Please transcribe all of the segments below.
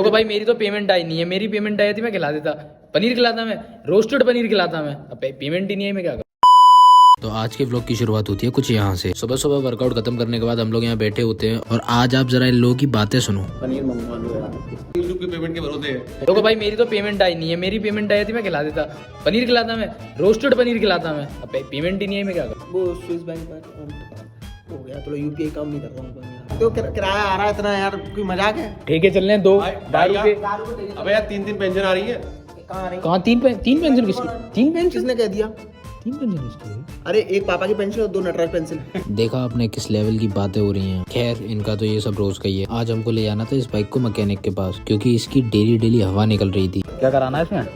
देखो भाई मेरी तो पेमेंट आई नहीं है, मेरी पेमेंट आई थी मैं खिला देता, पनीर खिलाता, मैं रोस्टेड पनीर खिलाता मैं, अब पेमेंट ही नहीं है, मैं क्या करूं। तो आज के व्लॉग की शुरुआत होती है कुछ यहाँ से। सुबह सुबह वर्कआउट खत्म करने के बाद हम लोग यहाँ बैठे होते हैं और आज आप जरा इन लोगों की बातें सुनो। पनीर मंगवा लो यार, यूट्यूब की पेमेंट के भरोसे है। देखो भाई मेरी तो पेमेंट आई नहीं है, मेरी पेमेंट आई थी मैं खिला देता, पनीर खिलाता मैं, रोस्टेड पनीर खिलाता मैं, अब पेमेंट ही नहीं है, मैं क्या करूं। वो स्विस बैंक पर हो गया, तो यूपीआई काम नहीं कर रहा हूँ। तो किराया आ रहा है इतना यार, कोई मजाक है। ठीक है चल रहे हैं 2 रुपए। अबे यार 3 पेंशन आ रही है। कहाँ आ रही? कहाँ 3 पेंशन किसकी? 3 पेंशन किसने कह दिया? 3 पेंशन किसकी? अरे एक पापा की पेंशन और 2 नटराज पेंसिल। देखा आपने किस लेवल की बातें हो रही हैं। खैर इनका तो ये सब रोज का ही है। आज हमको ले जाना था इस बाइक को मैकेनिक के पास, क्योंकि इसकी डेली हवा निकल रही थी। क्या कराना है इसमें?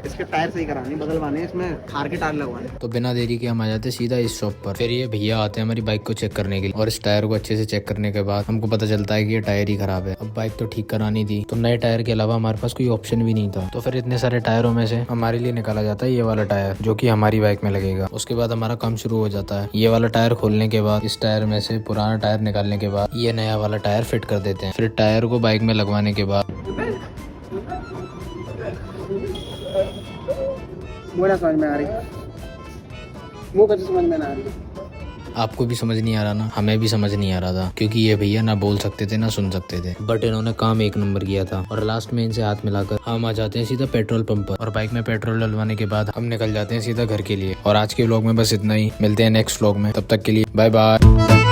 इसके टायर सही कराने, बदलवाने, इसमें खार के टायर लगवाने। तो बिना देरी के हम आ जाते सीधा इस शॉप पर। फिर ये भैया आते हैं हमारी बाइक को चेक करने के लिए, और इस टायर को अच्छे से चेक करने के बाद हमको पता चलता है कि ये टायर ही खराब है। अब बाइक तो ठीक करानी थी, तो नए टायर के अलावा हमारे पास कोई ऑप्शन भी नहीं था। तो फिर इतने सारे टायरों में से हमारे लिए निकाला जाता है ये वाला टायर, जो कि हमारी बाइक में लगेगा। उसके बाद हमारा काम शुरू हो जाता है। ये वाला टायर खोलने के बाद इस टायर में से पुराना टायर निकालने के बाद ये नया वाला टायर फिट कर देते हैं। फिर टायर को बाइक में लगवाने के बाद वो ना समझ में आ रही, वो कैसे समझ में ना आ रही। आपको भी समझ नहीं आ रहा ना, हमें भी समझ नहीं आ रहा था, क्योंकि ये भैया ना बोल सकते थे ना सुन सकते थे, बट इन्होंने काम 1 नंबर किया था। और लास्ट में इनसे हाथ मिलाकर हम आ जाते हैं सीधा पेट्रोल पंप पर, और बाइक में पेट्रोल डलवाने के बाद हम निकल जाते हैं सीधा घर के लिए। और आज के व्लॉग में बस इतना ही, मिलते हैं नेक्स्ट व्लॉग में, तब तक के लिए बाय बाय।